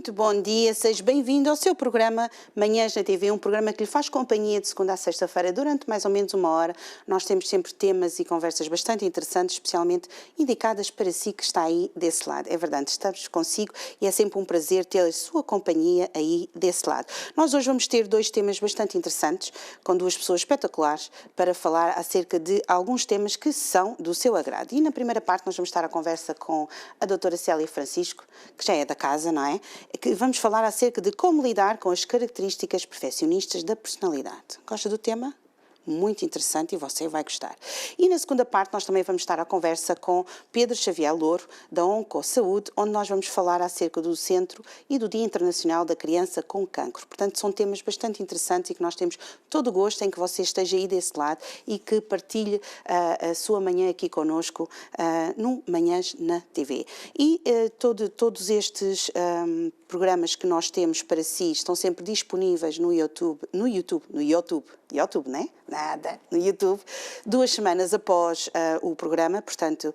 Muito bom dia, seja bem-vindo ao seu programa Manhãs na TV, um programa que lhe faz companhia de segunda a sexta-feira durante mais ou menos uma hora. Nós temos sempre temas e conversas bastante interessantes, especialmente indicadas para si que está aí desse lado. É verdade, estamos consigo e é sempre um prazer ter a sua companhia aí desse lado. Nós hoje vamos ter dois temas bastante interessantes, com duas pessoas espetaculares, para falar acerca de alguns temas que são do seu agrado. E na primeira parte nós vamos estar à conversa com a doutora Célia Francisco, que já é da casa, não é? Que vamos falar acerca de como lidar com as características perfeccionistas da personalidade. Gosta do tema? Muito interessante e você vai gostar. E na segunda parte nós também vamos estar à conversa com Pedro Xavier Louro, da Oncosaúde, onde nós vamos falar acerca do Centro e do Dia Internacional da Criança com Cancro. Portanto, são temas bastante interessantes e que nós temos todo o gosto em que você esteja aí desse lado e que partilhe a sua manhã aqui connosco no Manhãs na TV. E todos estes programas que nós temos para si estão sempre disponíveis no YouTube, né? Nada, no YouTube, 2 semanas após o programa, portanto,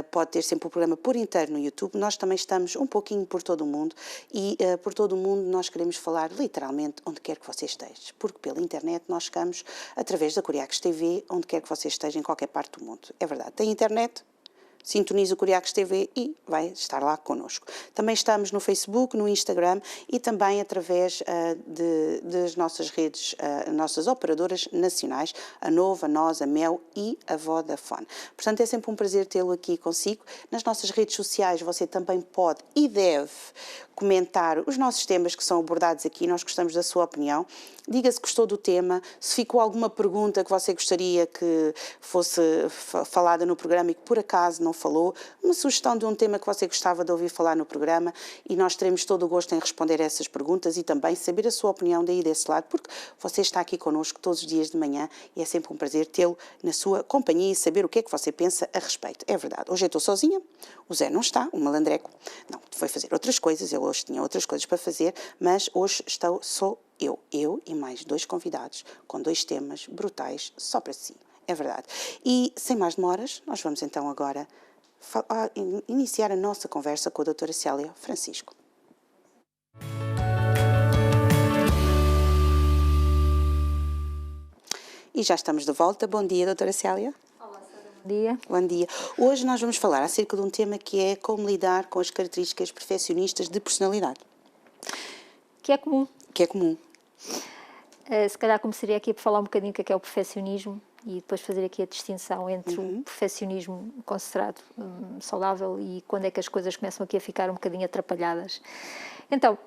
pode ter sempre o programa por inteiro no YouTube. Nós também estamos um pouquinho por todo o mundo e por todo o mundo nós queremos falar literalmente onde quer que você esteja, porque pela internet nós chegamos através da Curiacos TV, onde quer que você esteja em qualquer parte do mundo. É verdade, tem internet? Sintonize o Curiacos TV e vai estar lá connosco. Também estamos no Facebook, no Instagram e também através das nossas redes, nossas operadoras nacionais, a Nova, a Nós, a Mel e a Vodafone. Portanto, é sempre um prazer tê-lo aqui consigo. Nas nossas redes sociais você também pode e deve comentar os nossos temas que são abordados aqui. Nós gostamos da sua opinião. Diga se gostou do tema, se ficou alguma pergunta que você gostaria que fosse falada no programa e que por acaso não falou, uma sugestão de um tema que você gostava de ouvir falar no programa e nós teremos todo o gosto em responder a essas perguntas e também saber a sua opinião daí desse lado, porque você está aqui connosco todos os dias de manhã e é sempre um prazer tê-lo na sua companhia e saber o que é que você pensa a respeito. É verdade, hoje eu estou sozinha, o Zé não está, o malandreco não, foi fazer outras coisas, ele hoje tinha outras coisas para fazer, mas hoje estou só eu e mais 2 convidados com 2 temas brutais só para si. É verdade. E, sem mais demoras, nós vamos então agora iniciar a nossa conversa com a doutora Célia Francisco. E já estamos de volta. Bom dia, doutora Célia. Olá, Sara. Bom dia. Bom dia. Hoje nós vamos falar acerca de um tema que é como lidar com as características perfeccionistas de personalidade. Que é comum. Que é comum. Se calhar começaria aqui por falar um bocadinho do que é o perfeccionismo e depois fazer aqui a distinção entre o perfeccionismo considerado saudável e quando é que as coisas começam aqui a ficar um bocadinho atrapalhadas. Então,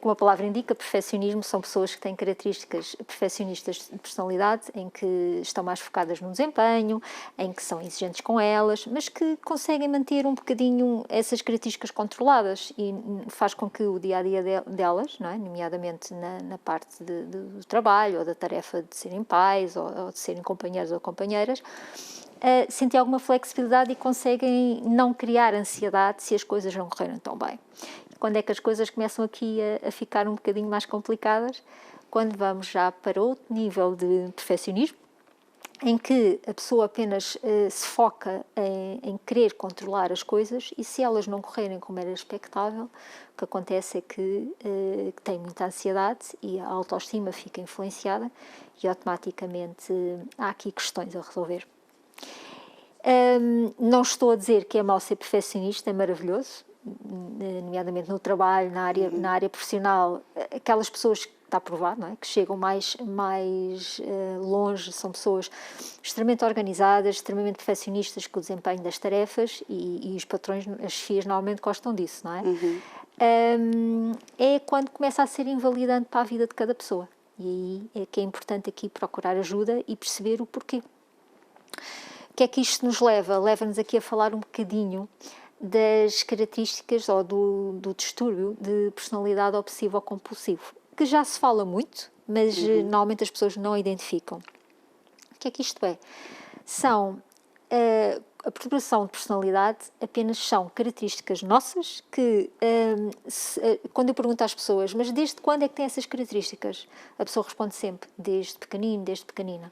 como a palavra indica, perfeccionismo são pessoas que têm características perfeccionistas de personalidade, em que estão mais focadas no desempenho, em que são exigentes com elas, mas que conseguem manter um bocadinho essas características controladas e faz com que o dia-a-dia delas, não é? Nomeadamente na parte do trabalho ou da tarefa de serem pais ou de serem companheiros ou companheiras, sentem alguma flexibilidade e conseguem não criar ansiedade se as coisas não correram tão bem. Quando é que as coisas começam aqui a ficar um bocadinho mais complicadas? Quando vamos já para outro nível de perfeccionismo, em que a pessoa apenas se foca em querer controlar as coisas e se elas não correrem como era expectável, o que acontece é que tem muita ansiedade e a autoestima fica influenciada e automaticamente há aqui questões a resolver. Não estou a dizer que é mau ser perfeccionista, é maravilhoso, nomeadamente no trabalho, na área profissional, aquelas pessoas que está provado, não é? Que chegam mais longe, são pessoas extremamente organizadas, extremamente perfeccionistas com o desempenho das tarefas e os patrões, as chefias normalmente gostam disso, não é? É quando começa a ser invalidante para a vida de cada pessoa e aí é que é importante aqui procurar ajuda e perceber o porquê. O que é que isto nos leva? Leva-nos aqui a falar um bocadinho das características ou do distúrbio de personalidade obsessivo-compulsivo, que já se fala muito, mas normalmente as pessoas não identificam. O que é que isto é? São a perturbação de personalidade apenas são características nossas que, quando eu pergunto às pessoas, mas desde quando é que tem essas características? A pessoa responde sempre, desde pequenino, desde pequenina.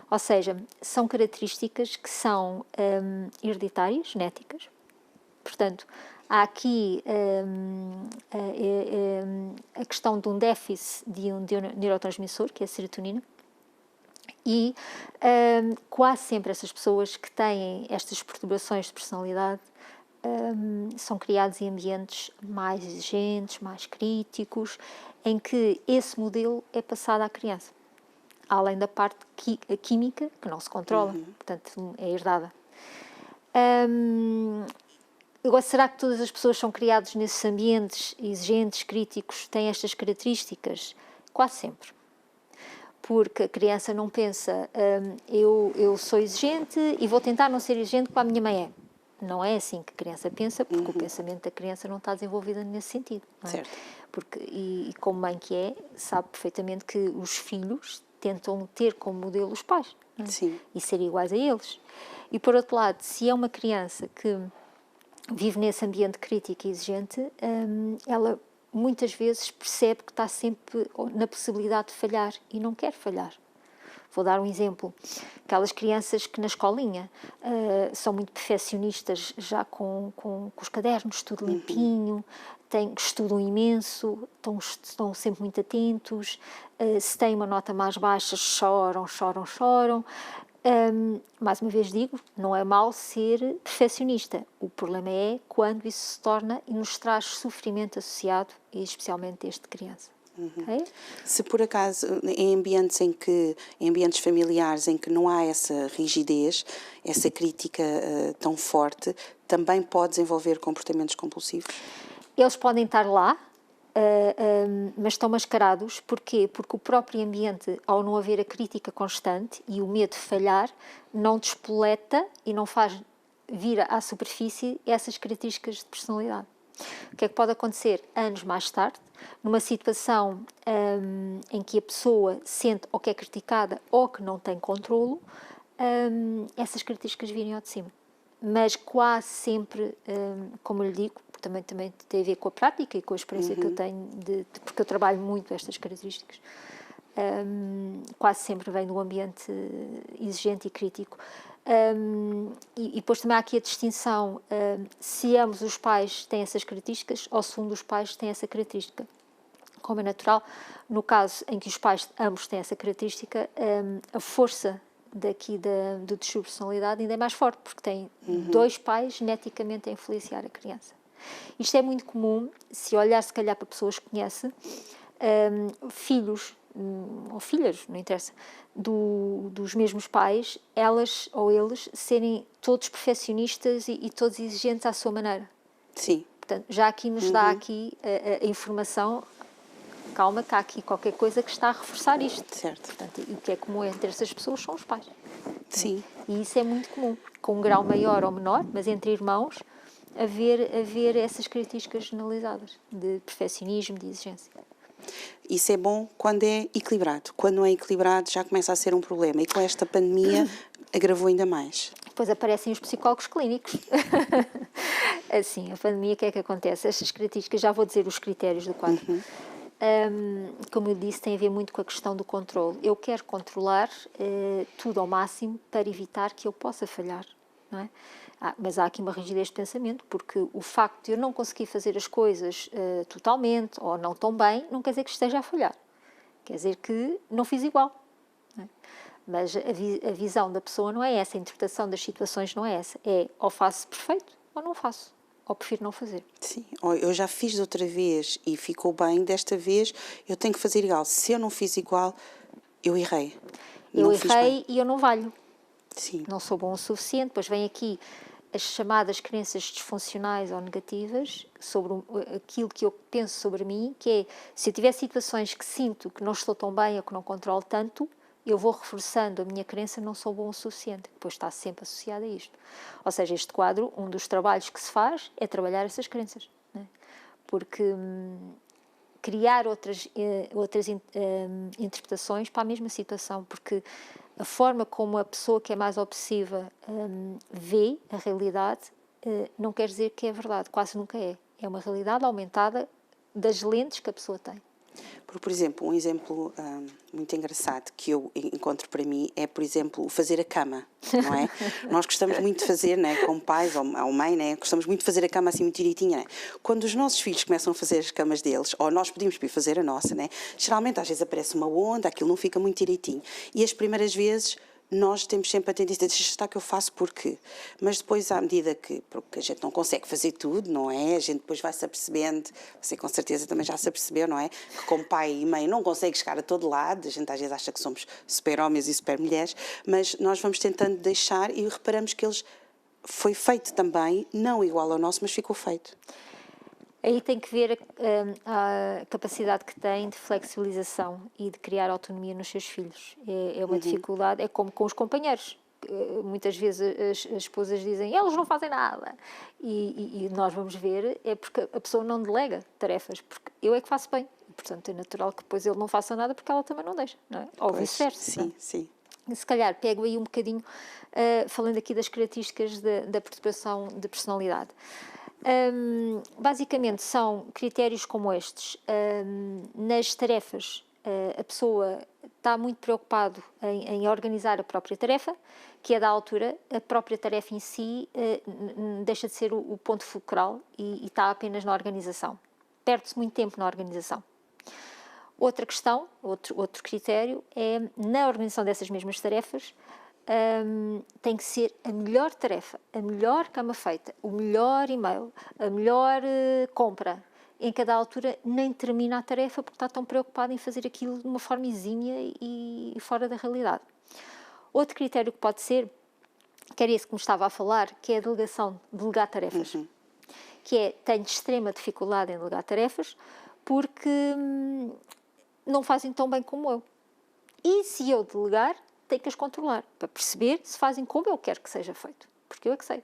Ou seja, são características que são hereditárias, genéticas. Portanto, há aqui a questão de um déficit de um neurotransmissor, que é a serotonina, e quase sempre essas pessoas que têm estas perturbações de personalidade são criados em ambientes mais exigentes, mais críticos, em que esse modelo é passado à criança, além da parte química, que não se controla, portanto é herdada. Agora, será que todas as pessoas são criadas nesses ambientes exigentes, críticos, têm estas características? Quase sempre. Porque a criança não pensa, eu sou exigente e vou tentar não ser exigente como a minha mãe é. Não é assim que a criança pensa, porque o pensamento da criança não está desenvolvido nesse sentido. Não é? Certo. Porque, e como mãe que é, sabe perfeitamente que os filhos tentam ter como modelo os pais. Não é? Sim. E ser iguais a eles. E, por outro lado, se é uma criança que vive nesse ambiente crítico e exigente, ela muitas vezes percebe que está sempre na possibilidade de falhar e não quer falhar. Vou dar um exemplo. Aquelas crianças que na escolinha são muito perfeccionistas, já com os cadernos, tudo limpinho, estudam imenso, estão sempre muito atentos, se têm uma nota mais baixa, choram. Mais uma vez digo, não é mau ser perfeccionista. O problema é quando isso se torna e nos traz sofrimento associado, e especialmente este de criança. Okay? Se por acaso, em ambientes familiares em que não há essa rigidez, essa crítica tão forte, também pode desenvolver comportamentos compulsivos? Eles podem estar lá, mas estão mascarados. Porquê? Porque o próprio ambiente, ao não haver a crítica constante e o medo de falhar, não despoleta e não faz vir à superfície essas características de personalidade. O que é que pode acontecer anos mais tarde, numa situação em que a pessoa sente ou que é criticada ou que não tem controlo, essas características virem ao de cima. Mas quase sempre, como eu lhe digo, porque também tem a ver com a prática e com a experiência que eu tenho, porque eu trabalho muito estas características, quase sempre vem de um ambiente exigente e crítico. E depois também há aqui a distinção se ambos os pais têm essas características ou se um dos pais tem essa característica. Como é natural, no caso em que os pais ambos têm essa característica, a força do distúrbio de personalidade ainda é mais forte, porque tem dois pais geneticamente a influenciar a criança. Isto é muito comum, se olhar se calhar para pessoas que conhece, filhos ou filhas, não interessa, dos mesmos pais, elas ou eles serem todos perfeccionistas e todos exigentes à sua maneira. Sim. Portanto, já aqui nos dá aqui a informação, calma, que há aqui qualquer coisa que está a reforçar isto. Certo. Portanto, e o que é comum entre essas pessoas são os pais. Sim. E isso é muito comum, com um grau maior ou menor, mas entre irmãos, haver essas características generalizadas de perfeccionismo, de exigência. Isso é bom quando é equilibrado. Quando não é equilibrado já começa a ser um problema. E com esta pandemia agravou ainda mais. Depois aparecem os psicólogos clínicos. Assim, a pandemia, o que é que acontece? Estas características, já vou dizer os critérios do quadro. Como eu disse, tem a ver muito com a questão do controle. Eu quero controlar tudo ao máximo para evitar que eu possa falhar, não é? Mas há aqui uma rigidez de pensamento, porque o facto de eu não conseguir fazer as coisas totalmente ou não tão bem, não quer dizer que esteja a falhar. Quer dizer que não fiz igual. Não é? Mas a visão da pessoa não é essa, a interpretação das situações não é essa. É ou faço perfeito ou não faço. Ou prefiro não fazer. Sim, eu já fiz de outra vez e ficou bem, desta vez eu tenho que fazer igual. Se eu não fiz igual, eu errei. Eu errei e eu não valho. Sim. Não sou bom o suficiente. Depois vem aqui as chamadas crenças disfuncionais ou negativas sobre aquilo que eu penso sobre mim, que é, se eu tiver situações que sinto que não estou tão bem ou que não controlo tanto, eu vou reforçando a minha crença, não sou bom o suficiente. Depois está sempre associada a isto. Ou seja, este quadro, um dos trabalhos que se faz é trabalhar essas crenças. Né? Porque criar outras interpretações para a mesma situação, porque a forma como a pessoa que é mais obsessiva vê a realidade não quer dizer que é verdade, quase nunca é. É uma realidade aumentada das lentes que a pessoa tem. Porque, por exemplo, um exemplo muito engraçado que eu encontro para mim é, por exemplo, o fazer a cama, não é? Nós gostamos muito de fazer, né, como pais ou mãe, né, gostamos muito de fazer a cama assim muito direitinha. Né? Quando os nossos filhos começam a fazer as camas deles, ou nós pedimos para ir fazer a nossa, né, geralmente às vezes aparece uma onda, aquilo não fica muito direitinho. E as primeiras vezes nós temos sempre a tendência de deixa estar que eu faço porque, mas depois à medida que, porque a gente não consegue fazer tudo, não é? A gente depois vai-se apercebendo, você com certeza também já se apercebeu, não é? Que como pai e mãe não consegue chegar a todo lado, a gente às vezes acha que somos super homens e super mulheres, mas nós vamos tentando deixar e reparamos que eles foi feito também, não igual ao nosso, mas ficou feito. Aí tem que ver a capacidade que tem de flexibilização e de criar autonomia nos seus filhos. É uma dificuldade, é como com os companheiros. Muitas vezes as esposas dizem, eles não fazem nada. E nós vamos ver, é porque a pessoa não delega tarefas, porque eu é que faço bem. E, portanto, é natural que depois ele não faça nada porque ela também não deixa, não é? Ou vice-versa. Sim, sim. Se calhar pego aí um bocadinho, falando aqui das características da perturbação de personalidade. Basicamente são critérios como estes. Nas tarefas, a pessoa está muito preocupado em organizar a própria tarefa, que é da altura, a própria tarefa em si deixa de ser o ponto fulcral e está apenas na organização. Perde-se muito tempo na organização. Outra questão, outro critério, é na organização dessas mesmas tarefas, tem que ser a melhor tarefa, a melhor cama feita, o melhor e-mail, a melhor compra. Em cada altura nem termina a tarefa porque está tão preocupado em fazer aquilo de uma forma exímia e fora da realidade. Outro critério que pode ser, que era esse que me estava a falar, que é a delegar tarefas. Que é, tenho extrema dificuldade em delegar tarefas porque não fazem tão bem como eu. E se eu delegar, tenho que as controlar, para perceber se fazem como eu quero que seja feito. Porque eu é que sei.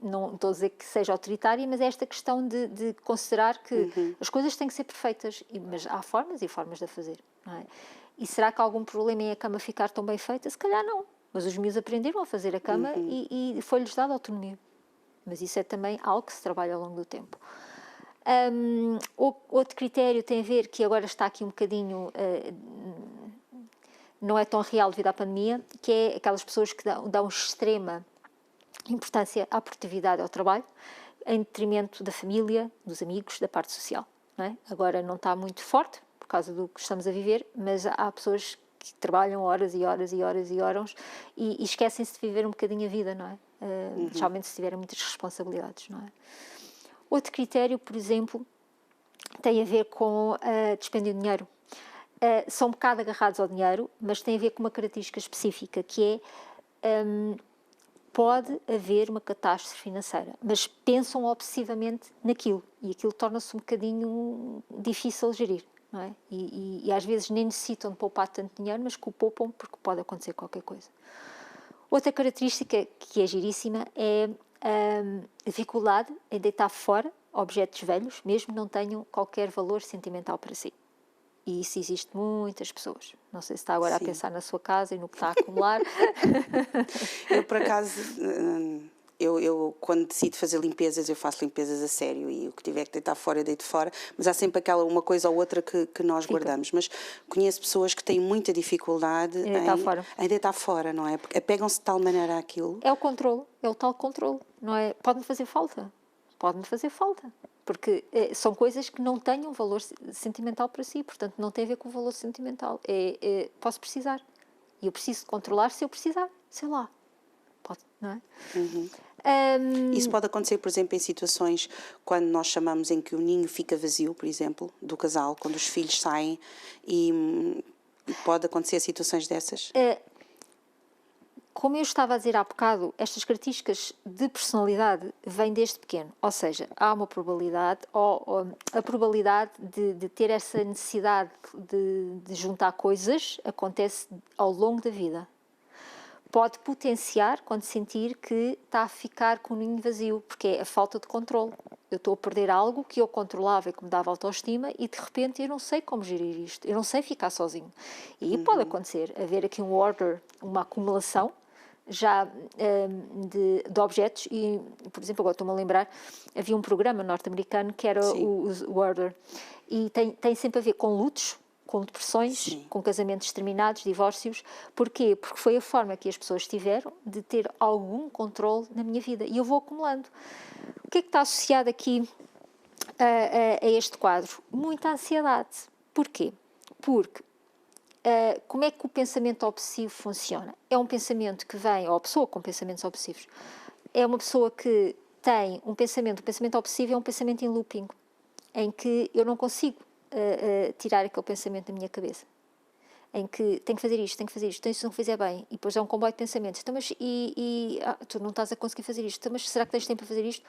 Não estou a dizer que seja autoritária, mas é esta questão de considerar que as coisas têm que ser perfeitas, mas há formas e formas de a fazer. Não é? E será que há algum problema em a cama ficar tão bem feita? Se calhar não. Mas os miúdos aprenderam a fazer a cama e foi-lhes dada autonomia. Mas isso é também algo que se trabalha ao longo do tempo. Outro critério tem a ver, que agora está aqui um bocadinho... não é tão real devido à pandemia, que é aquelas pessoas que dão extrema importância à produtividade ao trabalho, em detrimento da família, dos amigos, da parte social. Não é? Agora não está muito forte, por causa do que estamos a viver, mas há pessoas que trabalham horas e horas e horas e horas e esquecem-se de viver um bocadinho a vida, não é? Geralmente se tiverem muitas responsabilidades, não é? Outro critério, por exemplo, tem a ver com dispêndio de dinheiro. São um bocado agarrados ao dinheiro, mas tem a ver com uma característica específica, que é, pode haver uma catástrofe financeira, mas pensam obsessivamente naquilo, e aquilo torna-se um bocadinho difícil de gerir, não é? E às vezes nem necessitam de poupar tanto dinheiro, mas que o poupam porque pode acontecer qualquer coisa. Outra característica que é giríssima é a dificuldade em deitar fora objetos velhos, mesmo não tenham qualquer valor sentimental para si. E isso existe muitas pessoas. Não sei se está agora a pensar na sua casa e no que está a acumular. Eu, por acaso, eu quando decido fazer limpezas, eu faço limpezas a sério e o que tiver que deitar fora, eu deito fora. Mas há sempre uma coisa ou outra que nós guardamos. Mas conheço pessoas que têm muita dificuldade em deitar fora, não é? Porque apegam-se de tal maneira àquilo. É o controle, é o tal controle, não é? Pode-me fazer falta. Pode-me fazer falta. Porque são coisas que não têm um valor sentimental para si, portanto não tem a ver com o valor sentimental. Posso precisar. E eu preciso controlar se eu precisar. Sei lá. Pode, não é? Isso pode acontecer, por exemplo, em situações quando nós chamamos em que o ninho fica vazio, por exemplo, do casal, quando os filhos saem e pode acontecer situações dessas? Como eu estava a dizer há bocado, estas características de personalidade vêm desde pequeno. Ou seja, há uma probabilidade, ou a probabilidade de ter essa necessidade de juntar coisas acontece ao longo da vida. Pode potenciar quando sentir que está a ficar com o ninho vazio, porque é a falta de controle. Eu estou a perder algo que eu controlava e que me dava autoestima e de repente eu não sei como gerir isto, eu não sei ficar sozinho. E pode acontecer, haver aqui um order, uma acumulação já de objetos e, por exemplo, agora estou-me a lembrar, havia um programa norte-americano que era o Order e tem sempre a ver com lutos, com depressões, Sim. com casamentos terminados, divórcios. Porquê? Porque foi a forma que as pessoas tiveram de ter algum controle na minha vida e eu vou acumulando. O que é que está associado aqui a este quadro? Muita ansiedade. Porquê? Porque como é que o pensamento obsessivo funciona? É um pensamento que vem, ou a pessoa com pensamentos obsessivos, é uma pessoa que tem o pensamento obsessivo é um pensamento em looping, em que eu não consigo tirar aquele pensamento da minha cabeça. Em que tenho que fazer isto, então se não fizer bem, e depois é um comboio de pensamentos, então, mas tu não estás a conseguir fazer isto, então, mas será que tens tempo para fazer isto?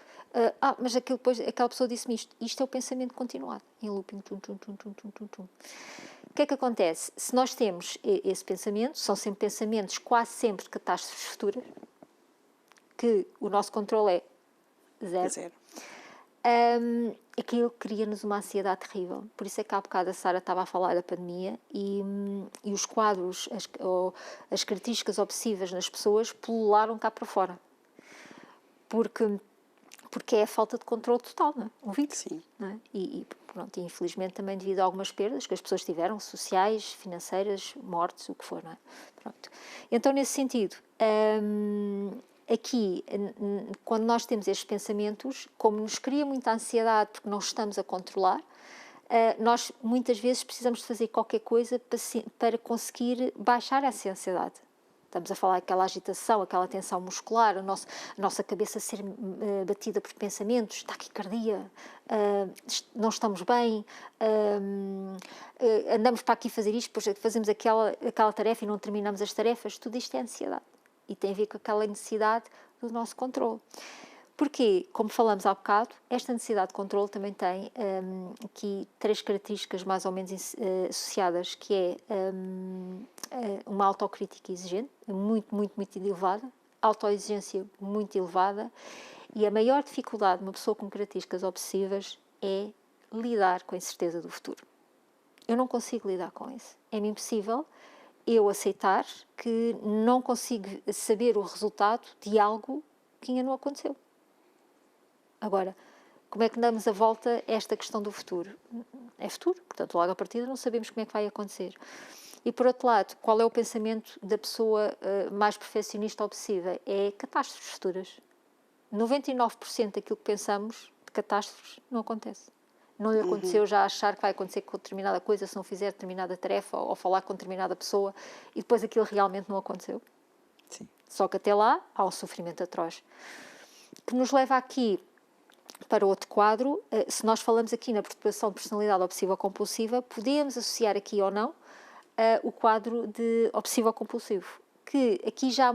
Mas depois aquela pessoa disse-me isto. Isto é o pensamento continuado, em looping, tum, tum, tum, tum, tum, tum, tum. O que é que acontece? Se nós temos esse pensamento, são sempre pensamentos quase sempre de catástrofes futuras, que o nosso controle é zero. Aquilo cria-nos uma ansiedade terrível. Por isso é que há bocado a Sara estava a falar da pandemia e os quadros, as características obsessivas nas pessoas pulularam cá para fora. Porque é a falta de controle total, não é? Um vício. Sim. Não é? E pronto, infelizmente também devido a algumas perdas que as pessoas tiveram, sociais, financeiras, mortes, o que for, não é? Pronto. Então, nesse sentido, aqui, quando nós temos estes pensamentos, como nos cria muita ansiedade porque não estamos a controlar, nós muitas vezes precisamos de fazer qualquer coisa para conseguir baixar essa ansiedade. Estamos a falar daquela agitação, aquela tensão muscular, a nossa cabeça ser batida por pensamentos, taquicardia, não estamos bem, andamos para aqui fazer isto, depois fazemos aquela tarefa e não terminamos as tarefas. Tudo isto é ansiedade e tem a ver com aquela necessidade do nosso controle. Porque, como falamos há bocado, esta necessidade de controle também tem aqui 3 características mais ou menos associadas, que é uma autocrítica exigente, muito, muito, muito elevada, autoexigência muito elevada, e a maior dificuldade de uma pessoa com características obsessivas é lidar com a incerteza do futuro. Eu não consigo lidar com isso. É-me impossível eu aceitar que não consigo saber o resultado de algo que ainda não aconteceu. Agora, como é que damos a volta a esta questão do futuro? É futuro, portanto, logo à partida não sabemos como é que vai acontecer. E, por outro lado, qual é o pensamento da pessoa mais perfeccionista obsessiva? É catástrofes futuras. 99% daquilo que pensamos de catástrofes não acontece. Não lhe aconteceu já achar que vai acontecer com determinada coisa se não fizer determinada tarefa ou falar com determinada pessoa e depois aquilo realmente não aconteceu. Sim. Só que até lá há um sofrimento atroz. Que nos leva aqui para outro quadro. Se nós falamos aqui na perturbação de personalidade obsessiva-compulsiva, podemos associar aqui ou não o quadro de obsessivo-compulsivo, que aqui já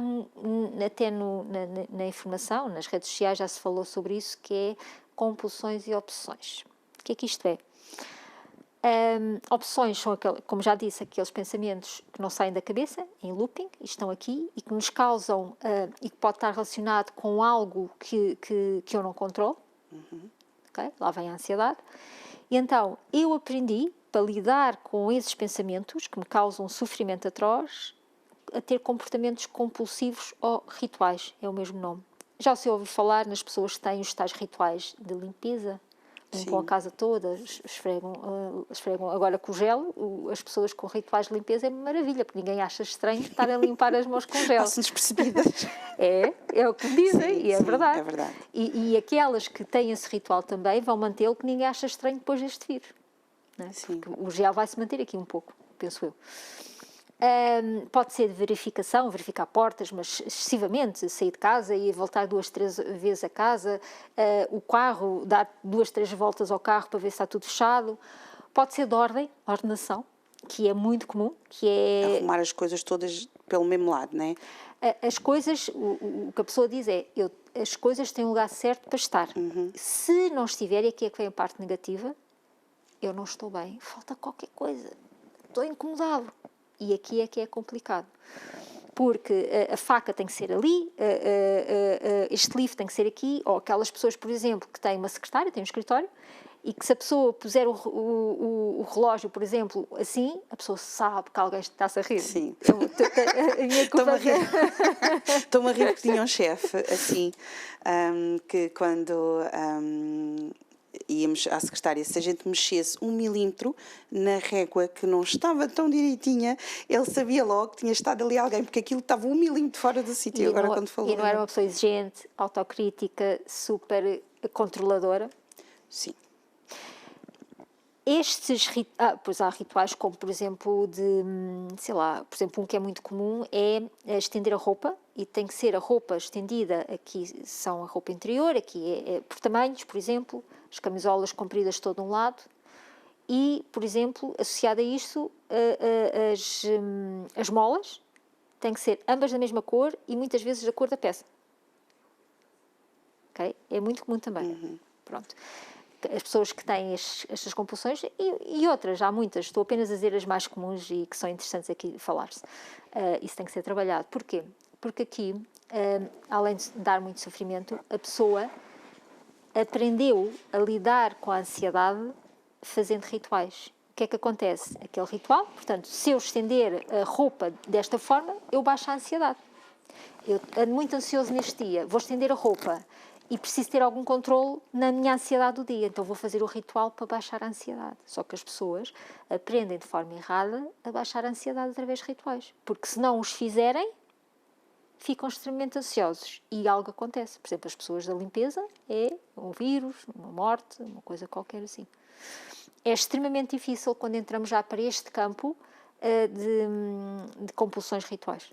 até na informação, nas redes sociais já se falou sobre isso, que é compulsões e obsessões. O que é que isto é? Opções são, como já disse, aqueles pensamentos que não saem da cabeça, em looping, e estão aqui, e que nos causam, e que pode estar relacionado com algo que eu não controlo. Okay? Lá vem a ansiedade. E então, eu aprendi, para lidar com esses pensamentos que me causam sofrimento atroz, a ter comportamentos compulsivos ou rituais, é o mesmo nome. Já se ouviu falar nas pessoas que têm os tais rituais de limpeza? Limpam a casa toda, esfregam. Agora com o gel, as pessoas com rituais de limpeza é maravilha, porque ninguém acha estranho estar a limpar as mãos com gel. Passam despercebidas. É o que dizem, e é verdade. É verdade. E aquelas que têm esse ritual também vão mantê-lo, que ninguém acha estranho depois deste vírus. Não é? Porque o gel vai se manter aqui um pouco, penso eu. Pode ser de verificar portas, mas excessivamente, sair de casa e voltar 2, 3 vezes a casa, o carro, dar 2, 3 voltas ao carro para ver se está tudo fechado. Pode ser de ordenação, que é muito comum, que é... Arrumar as coisas todas pelo mesmo lado, não é? As coisas, o que a pessoa diz é, as coisas têm um lugar certo para estar. Se não estiver, e aqui é que vem a parte negativa, eu não estou bem, falta qualquer coisa, estou incomodado. E aqui é que é complicado, porque a faca tem que ser ali, este livro tem que ser aqui, ou aquelas pessoas, por exemplo, que têm uma secretária, têm um escritório, e que se a pessoa puser o relógio, por exemplo, assim, a pessoa sabe que alguém está-se a rir. Sim. A minha culpa Estou-me a rir porque tinha um chefe, assim, que quando íamos à secretária, se a gente mexesse 1 milímetro na régua que não estava tão direitinha, ele sabia logo que tinha estado ali alguém, porque aquilo estava 1 milímetro fora do sítio. Agora, quando falou. E não era uma pessoa exigente, autocrítica, super controladora. Sim. Pois há rituais como, por exemplo, sei lá, por exemplo, um que é muito comum é estender a roupa, e tem que ser a roupa estendida, aqui são a roupa interior, aqui é por tamanhos, por exemplo, as camisolas compridas de todo um lado, e, por exemplo, associado a isto, as molas têm que ser ambas da mesma cor e muitas vezes da cor da peça. Okay? É muito comum também. Pronto. As pessoas que têm estas compulsões e outras, há muitas, estou apenas a dizer as mais comuns e que são interessantes aqui falar-se. Isso tem que ser trabalhado. Porquê? Porque aqui, além de dar muito sofrimento, a pessoa aprendeu a lidar com a ansiedade fazendo rituais. O que é que acontece? Aquele ritual, portanto, se eu estender a roupa desta forma, eu baixo a ansiedade. Eu ando muito ansioso neste dia, vou estender a roupa e preciso ter algum controle na minha ansiedade do dia, então vou fazer o ritual para baixar a ansiedade. Só que as pessoas aprendem de forma errada a baixar a ansiedade através de rituais, porque se não os fizerem, ficam extremamente ansiosos e algo acontece. Por exemplo, as pessoas da limpeza é um vírus, uma morte, uma coisa qualquer assim. É extremamente difícil quando entramos já para este campo de compulsões rituais.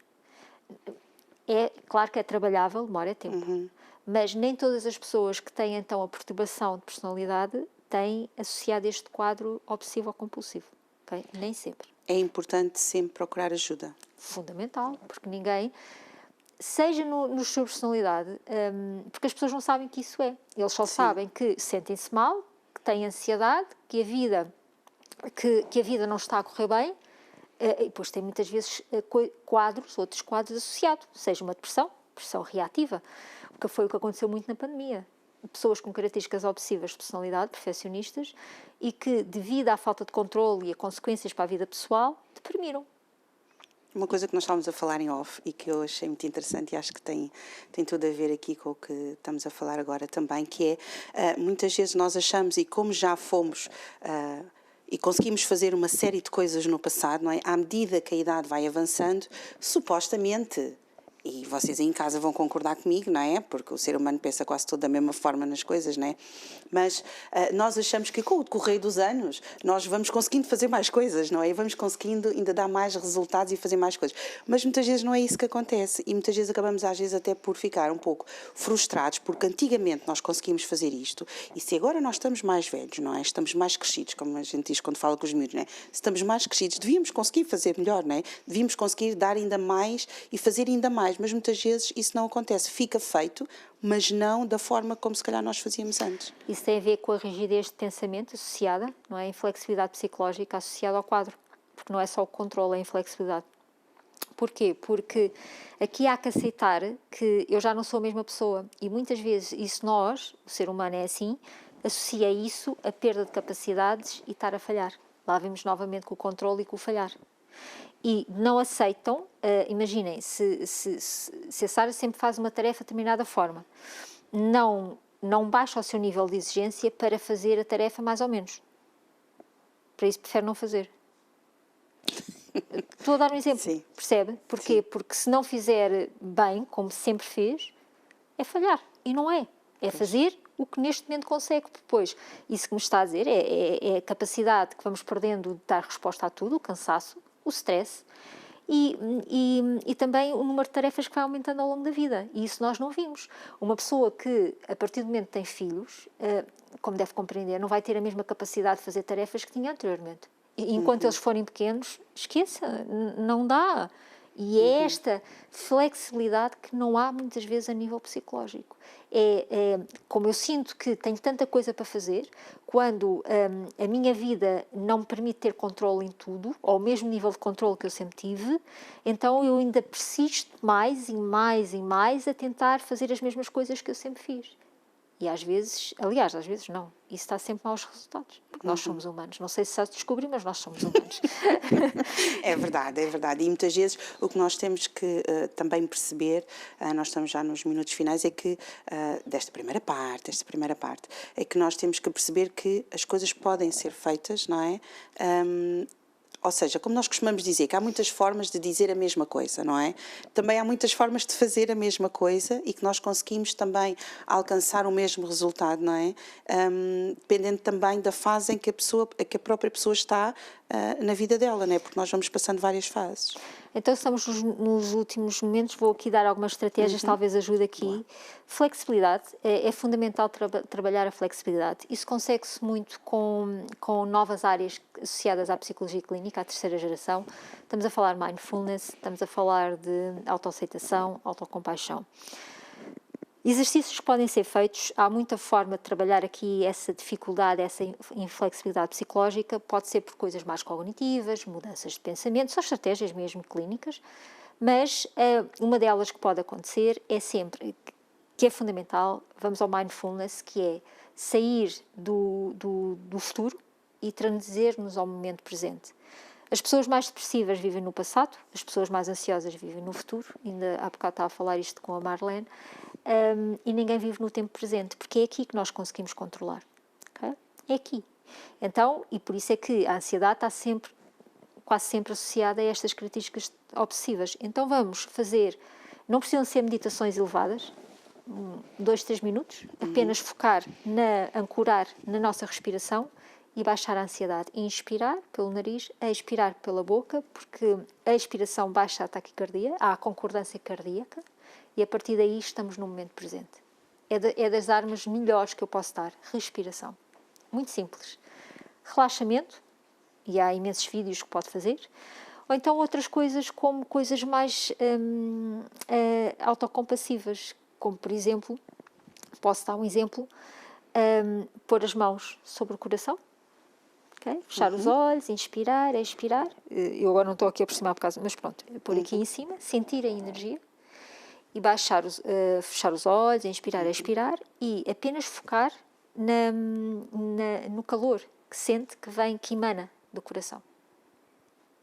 É claro que é trabalhável, demora tempo, mas nem todas as pessoas que têm então a perturbação de personalidade têm associado este quadro obsessivo-compulsivo. Okay? Nem sempre. É importante sempre procurar ajuda. Fundamental, porque ninguém, seja no sobre personalidade, porque as pessoas não sabem que isso é. Eles só sabem que sentem-se mal, que têm ansiedade, que a vida não está a correr bem, e depois tem muitas vezes outros quadros associados, seja uma depressão reativa, que foi o que aconteceu muito na pandemia. Pessoas com características obsessivas de personalidade, perfeccionistas, e que, devido à falta de controle e a consequências para a vida pessoal, deprimiram. Uma coisa que nós estávamos a falar em off e que eu achei muito interessante e acho que tem tudo a ver aqui com o que estamos a falar agora também, que é, muitas vezes nós achamos, e como já fomos e conseguimos fazer uma série de coisas no passado, não é? À medida que a idade vai avançando, supostamente, e vocês aí em casa vão concordar comigo, não é? Porque o ser humano pensa quase todo da mesma forma nas coisas, não é? Mas nós achamos que com o decorrer dos anos nós vamos conseguindo fazer mais coisas, não é? E vamos conseguindo ainda dar mais resultados e fazer mais coisas. Mas muitas vezes não é isso que acontece e muitas vezes acabamos às vezes até por ficar um pouco frustrados porque antigamente nós conseguimos fazer isto e se agora nós estamos mais velhos, não é? Estamos mais crescidos, como a gente diz quando fala com os miúdos, não é? Se estamos mais crescidos, devíamos conseguir fazer melhor, não é? Devíamos conseguir dar ainda mais e fazer ainda mais. Mas muitas vezes isso não acontece. Fica feito, mas não da forma como se calhar nós fazíamos antes. Isso tem a ver com a rigidez de pensamento associada, não é? A inflexibilidade psicológica associada ao quadro. Porque não é só o controle, é a inflexibilidade. Porquê? Porque aqui há que aceitar que eu já não sou a mesma pessoa. E muitas vezes isso nós, o ser humano é assim, associa isso a perda de capacidades e estar a falhar. Lá vemos novamente com o controle e com o falhar. E não aceitam, imaginem, se a Sara sempre faz uma tarefa de determinada forma, não baixa o seu nível de exigência para fazer a tarefa mais ou menos. Para isso prefere não fazer. Estou a dar um exemplo, Sim. percebe? Porquê? Sim. Porque se não fizer bem, como sempre fez, é falhar. E não é. É fazer o que neste momento consegue depois. Isso que me está a dizer é a capacidade que vamos perdendo de dar resposta a tudo, o cansaço, o stress e também o número de tarefas que vai aumentando ao longo da vida. E isso nós não vimos. Uma pessoa que, a partir do momento que tem filhos, como deve compreender, não vai ter a mesma capacidade de fazer tarefas que tinha anteriormente. E enquanto eles forem pequenos, esqueça, não dá. E é esta flexibilidade que não há muitas vezes a nível psicológico. Como eu sinto que tenho tanta coisa para fazer, quando a minha vida não me permite ter controle em tudo, ao mesmo nível de controle que eu sempre tive, então eu ainda persisto mais e mais e mais a tentar fazer as mesmas coisas que eu sempre fiz. E às vezes, aliás, às vezes não. Isso está sempre maus resultados. Porque nós somos humanos. Não sei se já descobri, mas nós somos humanos. É verdade, é verdade. E muitas vezes o que nós temos que também perceber, nós estamos já nos minutos finais, é que desta primeira parte, é que nós temos que perceber que as coisas podem ser feitas, não é? Ou seja, como nós costumamos dizer, que há muitas formas de dizer a mesma coisa, não é? Também há muitas formas de fazer a mesma coisa e que nós conseguimos também alcançar o mesmo resultado, não é? Dependendo também da fase em que a própria pessoa está na vida dela, não é? Porque nós vamos passando várias fases. Então, estamos nos últimos momentos, vou aqui dar algumas estratégias, talvez ajude aqui. Boa. Flexibilidade, é fundamental trabalhar a flexibilidade. Isso consegue-se muito com novas áreas associadas à psicologia clínica, à terceira geração. Estamos a falar de mindfulness, estamos a falar de autoaceitação, autocompaixão. Exercícios que podem ser feitos, há muita forma de trabalhar aqui essa dificuldade, essa inflexibilidade psicológica, pode ser por coisas mais cognitivas, mudanças de pensamento, são estratégias mesmo clínicas, mas uma delas que pode acontecer é sempre, que é fundamental, vamos ao mindfulness, que é sair do futuro e traduzir-nos ao momento presente. As pessoas mais depressivas vivem no passado, as pessoas mais ansiosas vivem no futuro, ainda há bocado estava a falar isto com a Marlene, e ninguém vive no tempo presente, porque é aqui que nós conseguimos controlar. Okay? É aqui. Então, e por isso é que a ansiedade está sempre, quase sempre associada a estas características obsessivas. Então vamos fazer, não precisam ser meditações elevadas, 2, 3 minutos, apenas focar ancorar na nossa respiração e baixar a ansiedade. Inspirar pelo nariz, expirar pela boca, porque a expiração baixa a taquicardia, há a concordância cardíaca, e a partir daí estamos no momento presente. É das armas melhores que eu posso dar. Respiração. Muito simples. Relaxamento, e há imensos vídeos que pode fazer, ou então outras coisas como coisas mais autocompassivas, como por exemplo, posso dar um exemplo, pôr as mãos sobre o coração, okay? Fechar os olhos, inspirar, expirar, eu agora não estou aqui a aproximar por causa, mas pronto, pôr aqui em cima, sentir a energia, e fechar os olhos, inspirar, expirar, e apenas focar no calor que sente, que vem, que emana do coração.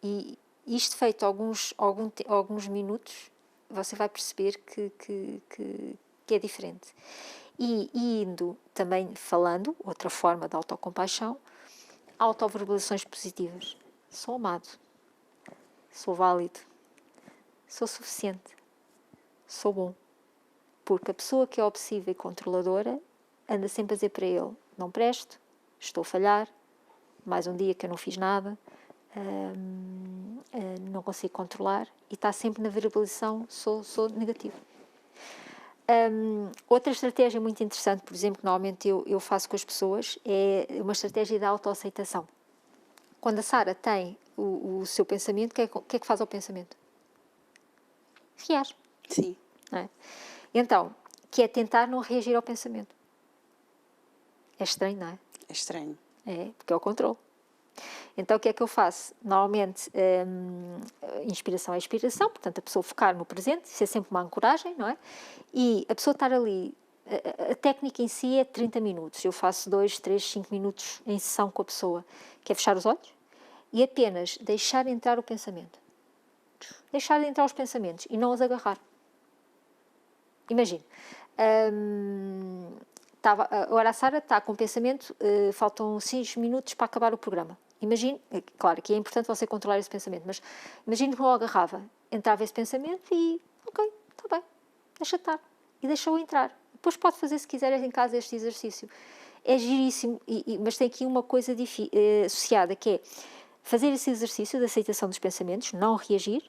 E isto feito alguns minutos, você vai perceber que é diferente. E indo também falando, outra forma de autocompaixão, autoverbalizações positivas. Sou amado, sou válido, sou suficiente, sou bom. Porque a pessoa que é obsessiva e controladora anda sempre a dizer para ele: não presto, estou a falhar, mais um dia que eu não fiz nada, não consigo controlar, e está sempre na verbalização: sou negativo. Outra estratégia muito interessante, por exemplo, que normalmente eu faço com as pessoas, é uma estratégia da autoaceitação. Quando a Sara tem o seu pensamento, o que é que faz ao pensamento? Reage. Sim. Não é? Então, que é tentar não reagir ao pensamento. É estranho, não é? É estranho. É, porque é o controle. Então, o que é que eu faço? Normalmente, inspiração é expiração, portanto, a pessoa focar no presente, isso é sempre uma ancoragem, não é? E a pessoa estar ali, a técnica em si é 30 minutos. Eu faço 2, 3, 5 minutos em sessão com a pessoa, que é fechar os olhos e apenas deixar entrar o pensamento. Deixar entrar os pensamentos e não os agarrar. Imagine, agora a Sara está com o pensamento, faltam 5 minutos para acabar o programa. Imagine, claro que é importante você controlar esse pensamento, mas imagine que não o agarrava, entrava esse pensamento e, ok, está bem, deixa estar, e deixa-o entrar. Depois pode fazer, se quiser, em casa este exercício. É giríssimo, mas tem aqui uma coisa associada, que é fazer esse exercício de aceitação dos pensamentos, não reagir,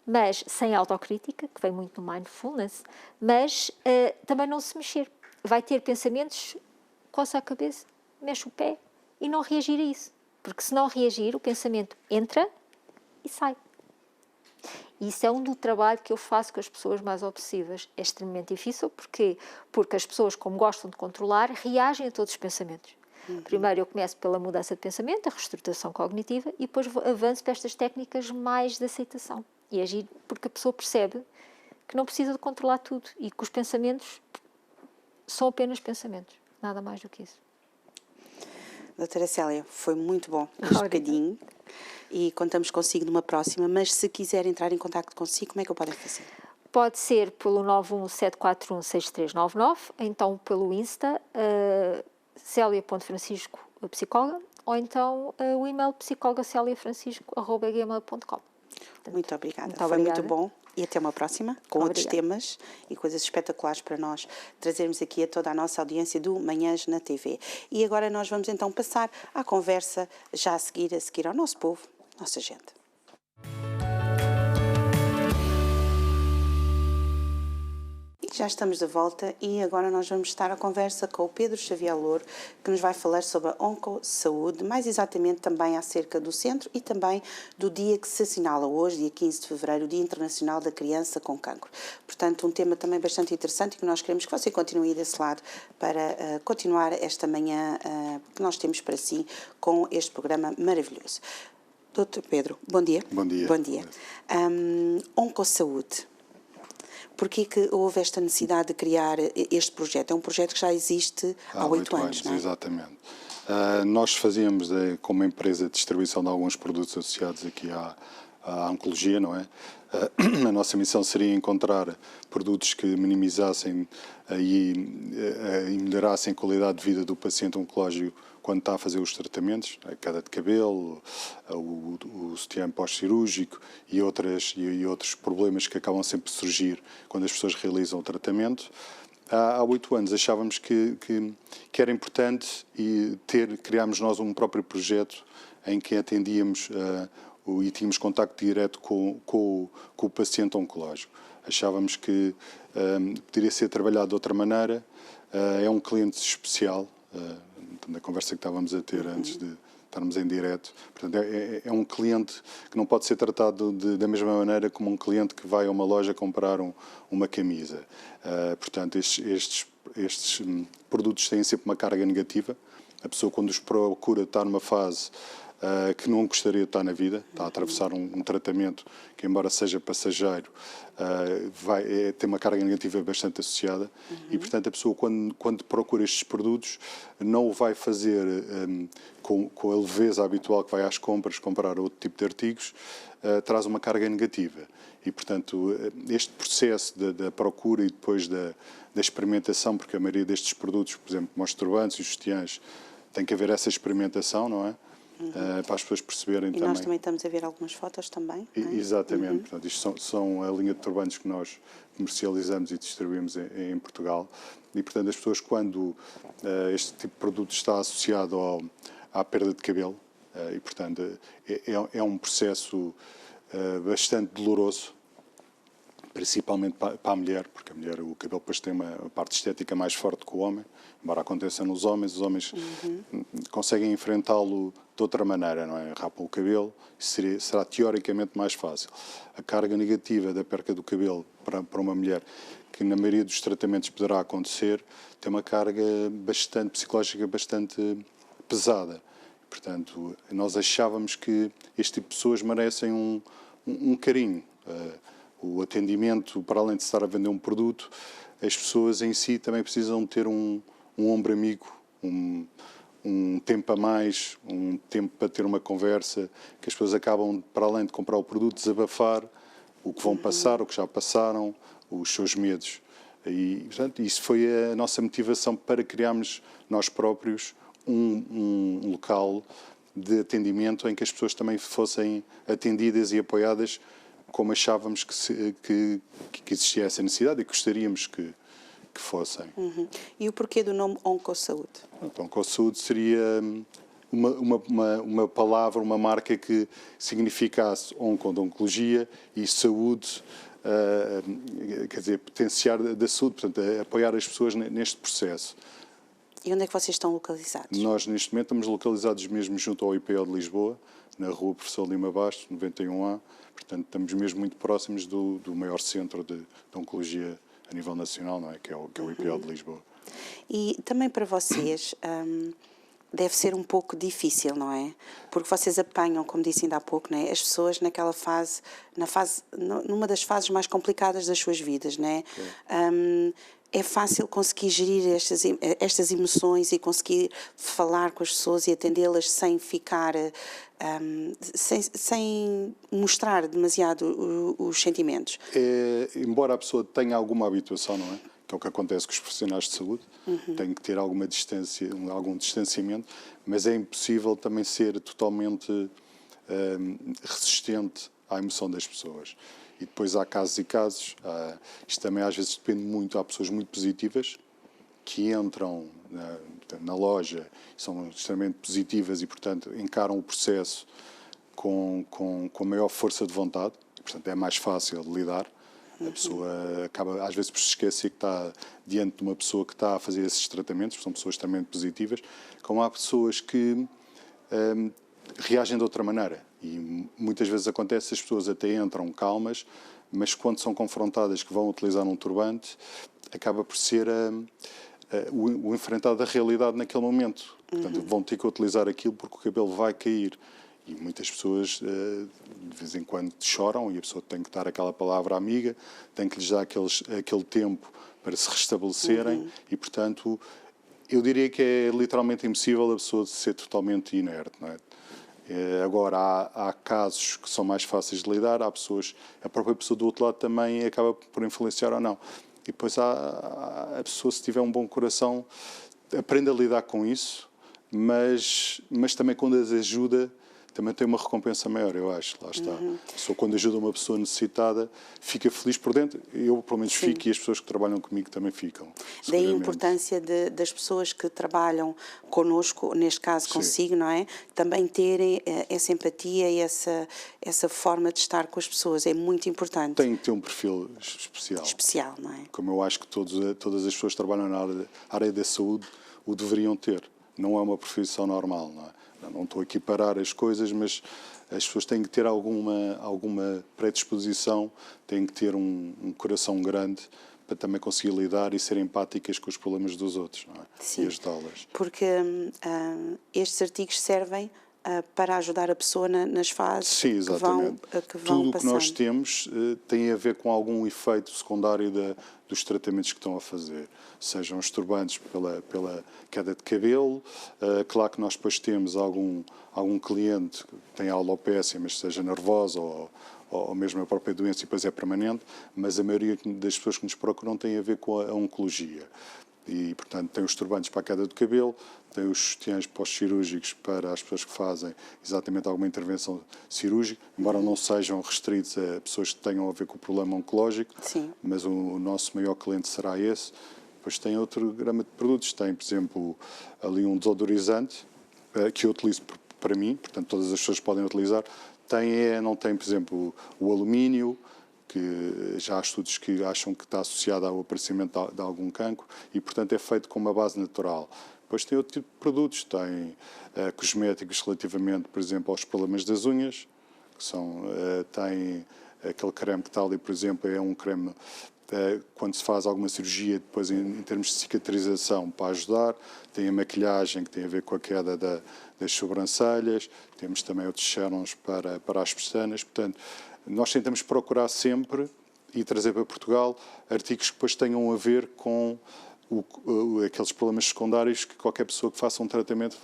mas sem autocrítica, que vem muito no mindfulness, mas também não se mexer. Vai ter pensamentos, coça a cabeça, mexe o pé e não reagir a isso. Porque se não reagir, o pensamento entra e sai. E isso é um do trabalho que eu faço com as pessoas mais obsessivas. É extremamente difícil, porque as pessoas, como gostam de controlar, reagem a todos os pensamentos. Primeiro eu começo pela mudança de pensamento, a reestruturação cognitiva, e depois avanço para estas técnicas mais de aceitação. E agir porque a pessoa percebe que não precisa de controlar tudo e que os pensamentos são apenas pensamentos, nada mais do que isso. Doutora Célia, foi muito bom este bocadinho e contamos consigo numa próxima, mas se quiser entrar em contacto consigo, como é que eu podem fazer? Pode ser pelo 917416399, então pelo Insta, celia.francisco, psicóloga, ou então o e-mail psicólogaceliafrancisco@gmail.com. Muito obrigada. Muito Foi obrigada. muito bom. E até uma próxima, com outros temas e coisas espetaculares para nós trazermos aqui a toda a nossa audiência do Manhãs na TV. E agora nós vamos então passar à conversa, já a seguir ao nosso povo, nossa gente. Já estamos de volta e agora nós vamos estar à conversa com o Pedro Xavier Louro, que nos vai falar sobre a Oncosaúde, mais exatamente também acerca do centro e também do dia que se assinala hoje, dia 15 de fevereiro, o Dia Internacional da Criança com Cancro. Portanto, um tema também bastante interessante e que nós queremos que você continue desse lado para continuar esta manhã que nós temos para si com este programa maravilhoso. Doutor Pedro, bom dia. Bom dia. Bom dia. Oncosaúde. Porquê que houve esta necessidade de criar este projeto? É um projeto que já existe há 8 anos, não é? Exatamente. Nós fazíamos, como empresa de distribuição de alguns produtos associados aqui à oncologia, não é? A nossa missão seria encontrar produtos que minimizassem e melhorassem a qualidade de vida do paciente oncológico quando está a fazer os tratamentos, a queda de cabelo, o sutiã pós-cirúrgico e outros problemas que acabam sempre de surgir quando as pessoas realizam o tratamento. Há 8 anos achávamos que era importante criámos nós um próprio projeto em que atendíamos e tínhamos contacto direto com o paciente oncológico. Achávamos que poderia ser trabalhado de outra maneira. É um cliente especial, na conversa que estávamos a ter antes de estarmos em direto. Portanto, é um cliente que não pode ser tratado da mesma maneira como um cliente que vai a uma loja comprar uma camisa. Portanto, estes produtos têm sempre uma carga negativa. A pessoa, quando os procura, está numa fase que não gostaria de estar na vida, está a atravessar um tratamento que, embora seja passageiro, tem uma carga negativa bastante associada e, portanto, a pessoa, quando procura estes produtos, não o vai fazer com a leveza habitual que vai às compras, comprar outro tipo de artigos, traz uma carga negativa. E, portanto, este processo da procura e depois da experimentação, porque a maioria destes produtos, por exemplo, como os turbantes e os sutiãs, tem que haver essa experimentação, não é? Para as pessoas perceberem também. E nós também estamos a ver algumas fotos também. Exatamente. Portanto, isto são a linha de turbantes que nós comercializamos e distribuímos em Portugal. E, portanto, as pessoas, quando este tipo de produto está associado à perda de cabelo, e, portanto, é um processo bastante doloroso, principalmente para a mulher, porque a mulher, o cabelo depois tem uma parte estética mais forte que o homem, embora aconteça nos homens, os homens conseguem enfrentá-lo de outra maneira, não é? Rapam o cabelo, será teoricamente mais fácil. A carga negativa da perca do cabelo para uma mulher, que na maioria dos tratamentos poderá acontecer, tem uma carga psicológica bastante pesada. Portanto, nós achávamos que este tipo de pessoas merecem um carinho. O atendimento, para além de estar a vender um produto, as pessoas em si também precisam ter um ombro amigo, um tempo a mais, um tempo para ter uma conversa, que as pessoas acabam, para além de comprar o produto, desabafar o que vão passar, o que já passaram, os seus medos. E, portanto, isso foi a nossa motivação para criarmos nós próprios um local de atendimento em que as pessoas também fossem atendidas e apoiadas como achávamos que existia essa necessidade e gostaríamos que fossem. E o porquê do nome Oncosaúde? Então, Oncosaúde seria uma palavra, uma marca que significasse onco de oncologia e saúde, quer dizer, potenciar da saúde, portanto, apoiar as pessoas neste processo. E onde é que vocês estão localizados? Nós, neste momento, estamos localizados mesmo junto ao IPO de Lisboa, na rua Professor Lima Bastos, 91A. Portanto, estamos mesmo muito próximos do maior centro de oncologia a nível nacional, não é? Que é o IPO de Lisboa. E também para vocês, deve ser um pouco difícil, não é? Porque vocês apanham, como disse ainda há pouco, não é? As pessoas naquela fase, numa das fases mais complicadas das suas vidas, não é? É fácil conseguir gerir estas emoções e conseguir falar com as pessoas e atendê-las sem ficar, sem mostrar demasiado os sentimentos. Embora a pessoa tenha alguma habituação, não é? Que é o que acontece com os profissionais de saúde, tem que ter alguma distância, algum distanciamento, mas é impossível também ser totalmente resistente à emoção das pessoas. E depois há casos e casos. Isto também às vezes depende muito. Há pessoas muito positivas que entram na loja, são extremamente positivas e, portanto, encaram o processo com a maior força de vontade. E, portanto, é mais fácil de lidar. A pessoa acaba, às vezes, por se esquecer que está diante de uma pessoa que está a fazer esses tratamentos, são pessoas extremamente positivas, como há pessoas que reagem de outra maneira. E muitas vezes acontece, as pessoas até entram calmas, mas quando são confrontadas que vão utilizar um turbante, acaba por ser o enfrentar da realidade naquele momento. Portanto, vão ter que utilizar aquilo porque o cabelo vai cair. E muitas pessoas, de vez em quando, choram e a pessoa tem que dar aquela palavra amiga, tem que lhes dar aquele tempo para se restabelecerem e, portanto, eu diria que é literalmente impossível a pessoa ser totalmente inerte, não é? Agora, há casos que são mais fáceis de lidar, há pessoas, a própria pessoa do outro lado também acaba por influenciar ou não. E depois a pessoa, se tiver um bom coração, aprende a lidar com isso, mas também quando as ajuda, também tem uma recompensa maior, eu acho. Lá está. A pessoa, quando ajuda uma pessoa necessitada, fica feliz por dentro. Eu, pelo menos, fico e as pessoas que trabalham comigo também ficam. Daí a importância das pessoas que trabalham connosco, neste caso consigo, não é? Também terem essa empatia e essa forma de estar com as pessoas. É muito importante. Tem que ter um perfil especial. Especial, não é? Como eu acho que todas as pessoas que trabalham na área da saúde o deveriam ter. Não é uma profissão normal, não é? Não estou aqui a parar as coisas, mas as pessoas têm que ter alguma predisposição, têm que ter um coração grande para também conseguir lidar e ser empáticas com os problemas dos outros, não é? Sim, e ajudá-las. Porque estes artigos servem para ajudar a pessoa nas fases Sim, exatamente. que vão Tudo o que passando. nós temos tem a ver com algum efeito secundário dos tratamentos que estão a fazer. Sejam os turbantes pela queda de cabelo, claro que nós depois temos algum cliente que tem alopécia, mas seja nervosa ou mesmo a própria doença e depois é permanente, mas a maioria das pessoas que nos procuram tem a ver com a oncologia. E, portanto, tem os turbantes para a queda do cabelo, tem os sutiãs pós-cirúrgicos para as pessoas que fazem exatamente alguma intervenção cirúrgica, embora não sejam restritos a pessoas que tenham a ver com o problema oncológico, mas o nosso maior cliente será esse. Depois tem outro grama de produtos, tem, por exemplo, ali um desodorizante, que eu utilizo para mim, portanto, todas as pessoas podem utilizar. Não tem, por exemplo, o alumínio, que já há estudos que acham que está associado ao aparecimento de algum cancro e, portanto, é feito com uma base natural. Depois tem outro tipo de produtos, tem cosméticos relativamente, por exemplo, aos problemas das unhas, que tem aquele creme que está ali, por exemplo, é um creme quando se faz alguma cirurgia, depois em termos de cicatrização para ajudar, tem a maquilhagem que tem a ver com a queda das sobrancelhas, temos também outros sérums para as pestanas, portanto, nós tentamos procurar sempre e trazer para Portugal artigos que depois tenham a ver com aqueles problemas secundários que qualquer pessoa que faça um tratamento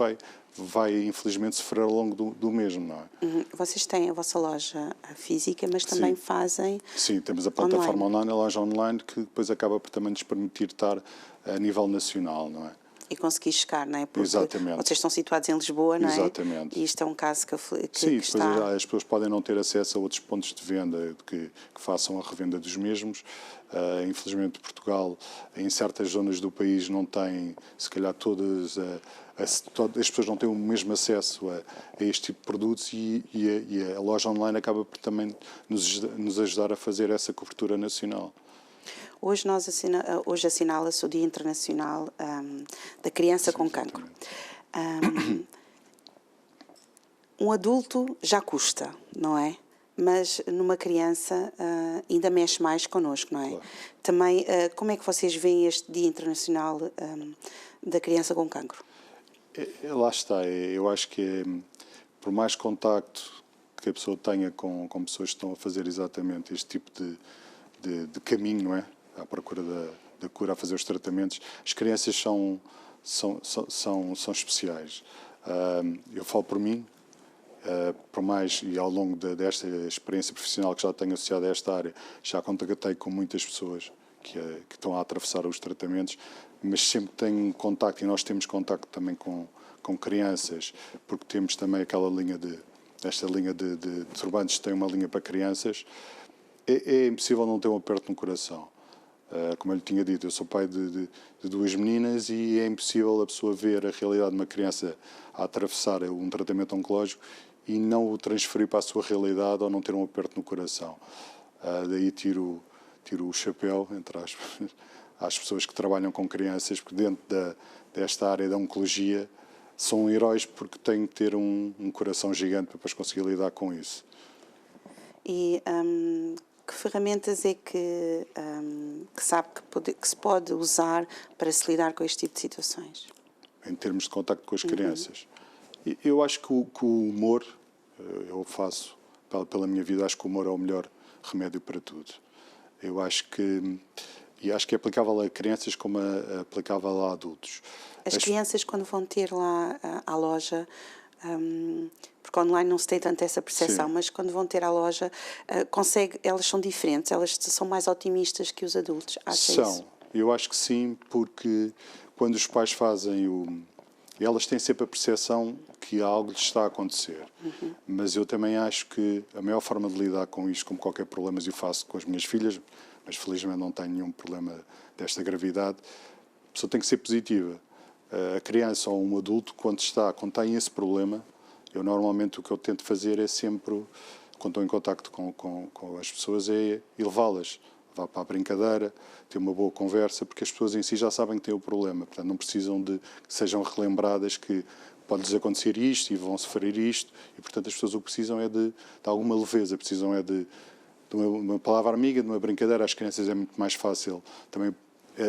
vai infelizmente sofrer ao longo do mesmo, não é? Vocês têm a vossa loja física, mas também fazem... Sim, temos a plataforma online, a loja online, que depois acaba por também nos permitir estar a nível nacional, não é? E conseguir chegar, não é? Porque Exatamente. vocês estão situados em Lisboa, não é? Exatamente. E isto é um caso que Sim, está... depois as pessoas podem não ter acesso a outros pontos de venda que façam a revenda dos mesmos. Infelizmente, Portugal, em certas zonas do país, não tem, se calhar, todas as pessoas não têm o mesmo acesso a este tipo de produtos e a loja online acaba por também nos ajudar a fazer essa cobertura nacional. Hoje assinala-se o Dia Internacional da Criança com Cancro. Um adulto já custa, não é? Mas numa criança ainda mexe mais connosco, não é? Claro. Também, como é que vocês veem este Dia Internacional da Criança com Cancro? Lá está, eu acho que por mais contacto que a pessoa tenha com pessoas que estão a fazer exatamente este tipo de caminho, não é? À procura da cura, a fazer os tratamentos, as crianças são especiais. Eu falo por mim, por mais, e ao longo desta experiência profissional que já tenho associado a esta área, já contactei com muitas pessoas que estão a atravessar os tratamentos, mas sempre tenho contacto, e nós temos contacto também com crianças, porque temos também aquela linha esta linha de turbantes, tem uma linha para crianças. É impossível não ter um aperto no coração. Como eu lhe tinha dito, eu sou pai de duas meninas e é impossível a pessoa ver a realidade de uma criança a atravessar um tratamento oncológico e não o transferir para a sua realidade ou não ter um aperto no coração. Daí tiro o chapéu, entre aspas, às pessoas que trabalham com crianças, porque dentro desta área da oncologia são heróis porque têm que ter um coração gigante para depois conseguir lidar com isso. E que ferramentas é que sabe que se pode usar para se lidar com este tipo de situações? Em termos de contacto com as crianças. Eu acho que o humor, eu faço pela minha vida, acho que o humor é o melhor remédio para tudo. Eu acho que é aplicável a crianças como é aplicável a adultos. As crianças, quando vão ter lá à loja, porque online não se tem tanto essa percepção, mas quando vão ter à loja, elas são diferentes, elas são mais otimistas que os adultos. Acha isso? Eu acho que sim, porque quando os pais fazem elas têm sempre a percepção que algo lhes está a acontecer. Mas eu também acho que a melhor forma de lidar com isto, como qualquer problema, eu faço com as minhas filhas, mas felizmente não tenho nenhum problema desta gravidade, a pessoa tem que ser positiva. A criança ou um adulto, quando tem esse problema, eu normalmente o que eu tento fazer é sempre, quando estou em contacto com as pessoas, é elevá-las. Levar para a brincadeira, ter uma boa conversa, porque as pessoas em si já sabem que têm o problema, portanto não precisam de que sejam relembradas que pode-lhes acontecer isto e vão sofrer isto, e portanto as pessoas o que precisam é de alguma leveza, precisam é de uma palavra amiga, de uma brincadeira. Às crianças é muito mais fácil também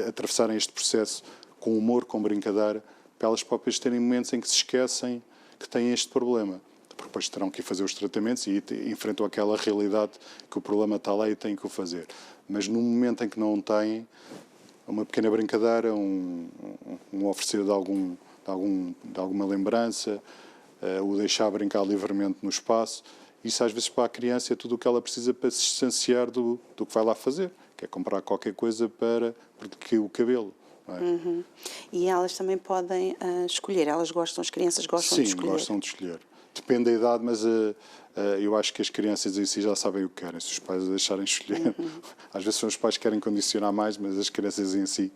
atravessarem este processo com humor, com brincadeira, para elas próprias terem momentos em que se esquecem que têm este problema. Porque depois terão que ir fazer os tratamentos e enfrentam aquela realidade que o problema está lá e têm que o fazer. Mas no momento em que não têm, uma pequena brincadeira, um oferecer de alguma lembrança, o deixar brincar livremente no espaço, isso às vezes para a criança é tudo o que ela precisa para se distanciar do que vai lá fazer, que é comprar qualquer coisa para proteger o cabelo. Não é? E elas também podem escolher, as crianças gostam de escolher. Sim, gostam de escolher. Depende da idade, mas eu acho que as crianças em si já sabem o que querem, se os pais as deixarem escolher. Às vezes são os pais que querem condicionar mais, mas as crianças em si,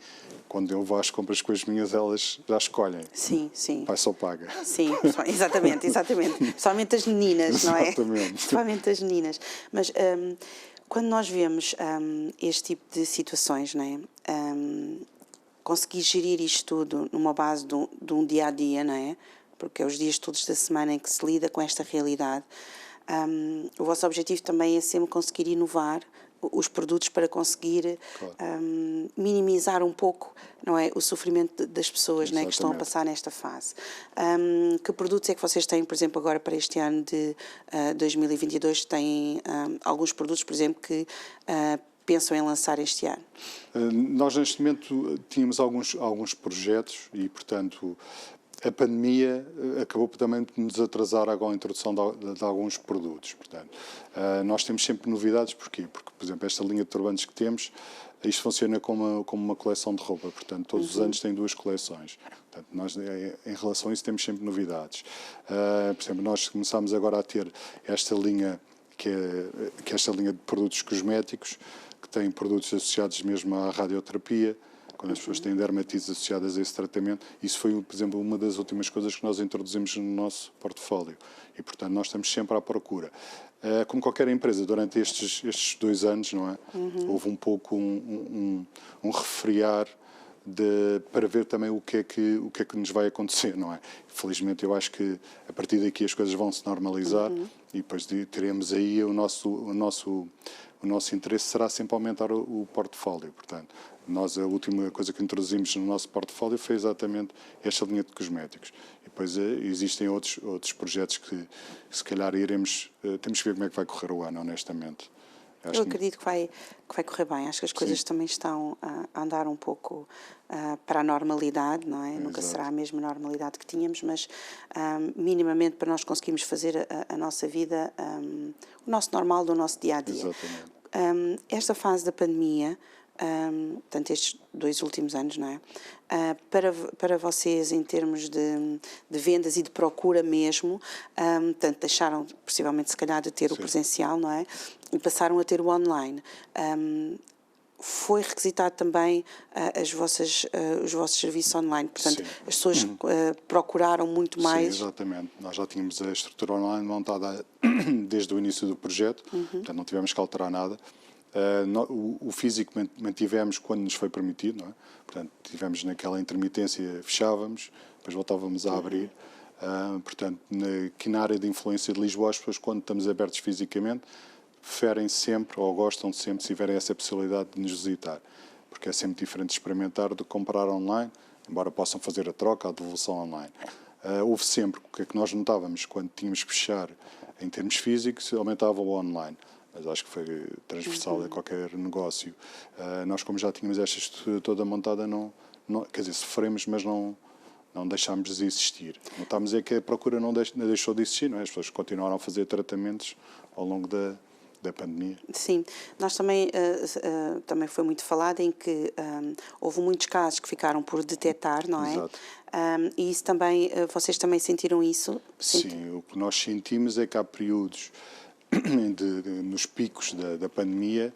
quando eu vou às compras com as minhas, elas já escolhem. Sim, sim. O pai só paga. Sim, exatamente. Principalmente as meninas, não é? Exatamente. Principalmente as meninas. Mas quando nós vemos este tipo de situações, não é? Conseguir gerir isto tudo numa base de um dia-a-dia, não é? Porque é os dias todos da semana em que se lida com esta realidade. O vosso objetivo também é sempre conseguir inovar os produtos para conseguir minimizar um pouco, não é, o sofrimento das pessoas, não é, que estão a passar nesta fase. Que produtos é que vocês têm, por exemplo, agora para este ano de 2022? Têm alguns produtos, por exemplo, que pensam em lançar este ano? Nós, neste momento, tínhamos alguns projetos e, portanto, a pandemia acabou também por nos atrasar agora a introdução de alguns produtos. Portanto, nós temos sempre novidades. Porquê? Porque, por exemplo, esta linha de turbantes que temos, isto funciona como uma coleção de roupa. Portanto, todos os anos tem 2 coleções. Portanto, nós, em relação a isso, temos sempre novidades. Por exemplo, nós começámos agora a ter esta linha, que é esta linha de produtos cosméticos, que tem produtos associados mesmo à radioterapia, quando as pessoas têm dermatites associadas a esse tratamento. Isso foi, por exemplo, uma das últimas coisas que nós introduzimos no nosso portfólio. E, portanto, nós estamos sempre à procura. Como qualquer empresa, durante estes 2 anos, não é? Houve um pouco um refriar para ver também o que é que nos vai acontecer, não é? Felizmente eu acho que a partir daqui as coisas vão se normalizar e depois teremos aí o nosso interesse será sempre aumentar o portfólio. Portanto, nós a última coisa que introduzimos no nosso portfólio foi exatamente esta linha de cosméticos. E depois existem outros projetos que se calhar temos que ver como é que vai correr o ano, honestamente. Eu acredito que vai correr bem. Acho que as coisas também estão a andar um pouco para a normalidade, não é? Nunca será a mesma normalidade que tínhamos, mas minimamente para nós conseguirmos fazer a nossa vida, o nosso normal do nosso dia-a-dia. Exatamente. Esta fase da pandemia, portanto, estes 2 últimos anos, não é? Para vocês, em termos de vendas e de procura mesmo, portanto, deixaram, possivelmente, se calhar, de ter o presencial, não é? E passaram a ter o online. Foi requisitado também os vossos serviços online, portanto, Sim. as pessoas procuraram muito mais. Sim, exatamente. Nós já tínhamos a estrutura online montada desde o início do projeto, portanto não tivemos que alterar nada. O físico mantivemos quando nos foi permitido, não é? Portanto, tivemos naquela intermitência, fechávamos, depois voltávamos a abrir. Portanto, aqui na área de influência de Lisboa, as pessoas, quando estamos abertos fisicamente, preferem sempre, ou gostam sempre, se tiverem essa possibilidade de nos visitar. Porque é sempre diferente experimentar do que comprar online, embora possam fazer a troca, a devolução online. Houve sempre, o que é que nós notávamos, quando tínhamos que fechar em termos físicos, aumentava o online. Mas acho que foi transversal a qualquer negócio. Nós, como já tínhamos esta estrutura toda montada, quer dizer, sofremos, mas não deixámos de existir. Notámos é que a procura não deixou de existir, não é? As pessoas continuaram a fazer tratamentos ao longo da pandemia. Sim, nós também foi muito falado em que houve muitos casos que ficaram por detectar, não é? Exato. E isso também, vocês também sentiram isso? Sim, o que nós sentimos é que há períodos nos picos da pandemia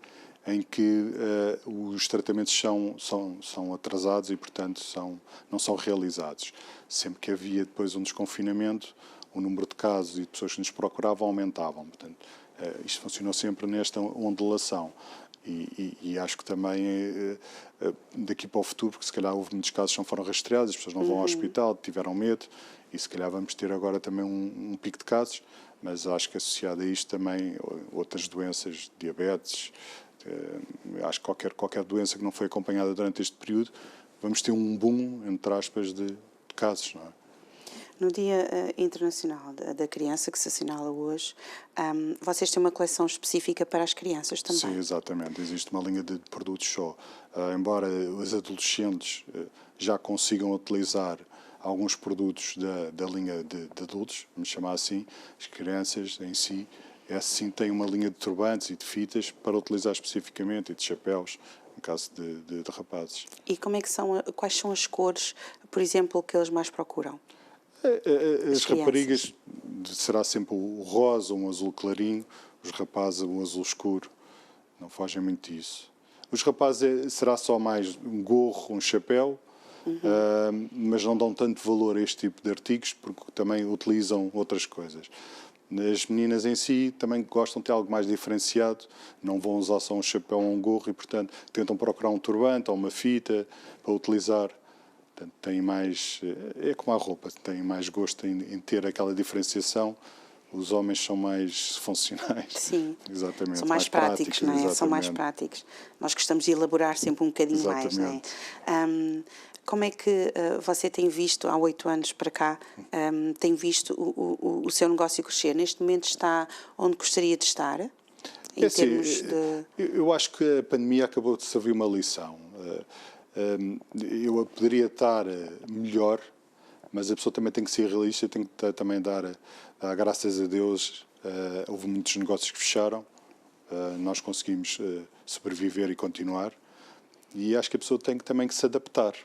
em que os tratamentos são atrasados e, portanto, não são realizados. Sempre que havia depois um desconfinamento, o número de casos e de pessoas que nos procuravam aumentavam. Portanto, isto funcionou sempre nesta ondulação. E acho que também daqui para o futuro, porque se calhar houve muitos casos que não foram rastreados, as pessoas não vão ao hospital, tiveram medo, e se calhar vamos ter agora também um pico de casos, mas acho que associado a isto também outras doenças, diabetes, acho que qualquer doença que não foi acompanhada durante este período, vamos ter um boom, entre aspas, de casos, não é? No Dia Internacional da Criança, que se assinala hoje, vocês têm uma coleção específica para as crianças também? Sim, exatamente. Existe uma linha de produtos só. Embora os adolescentes já consigam utilizar alguns produtos da linha de adultos, vamos chamar assim, as crianças em si, sim têm uma linha de turbantes e de fitas para utilizar especificamente, e de chapéus, no caso de rapazes. E quais são as cores, por exemplo, que eles mais procuram? As raparigas será sempre o rosa, um azul clarinho, os rapazes um azul escuro, não fogem muito disso. Os rapazes será só mais um gorro, um chapéu, mas não dão tanto valor a este tipo de artigos porque também utilizam outras coisas. As meninas em si também gostam de ter algo mais diferenciado, não vão usar só um chapéu ou um gorro e, portanto, tentam procurar um turbante ou uma fita para utilizar. Portanto, têm mais, é como a roupa, têm mais gosto em ter aquela diferenciação. Os homens são mais funcionais. Sim, exatamente, são mais práticos, não é? exatamente. São mais práticos. Nós gostamos de elaborar sempre um bocadinho exatamente. mais, não é? Como é que você tem visto, há 8 anos para cá, tem visto o seu negócio crescer? Neste momento está onde gostaria de estar? Em termos de... Eu acho que a pandemia acabou de servir uma lição. Eu poderia estar melhor, mas a pessoa também tem que ser realista, tem que também dar graças a Deus. Houve muitos negócios que fecharam, nós conseguimos sobreviver e continuar, e acho que a pessoa tem também que se adaptar.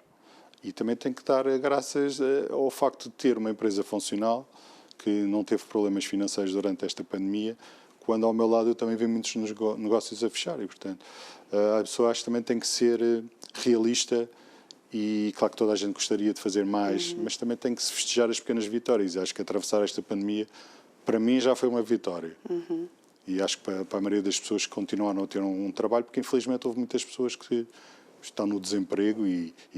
E também tem que dar graças ao facto de ter uma empresa funcional que não teve problemas financeiros durante esta pandemia, quando ao meu lado eu também vejo muitos negócios a fechar. E, portanto, a pessoa acho que também tem que ser realista e, claro que toda a gente gostaria de fazer mais, mas também tem que se festejar as pequenas vitórias. E acho que atravessar esta pandemia, para mim, já foi uma vitória. E acho que para a maioria das pessoas que continuaram a ter um trabalho, porque infelizmente houve muitas pessoas que estão no desemprego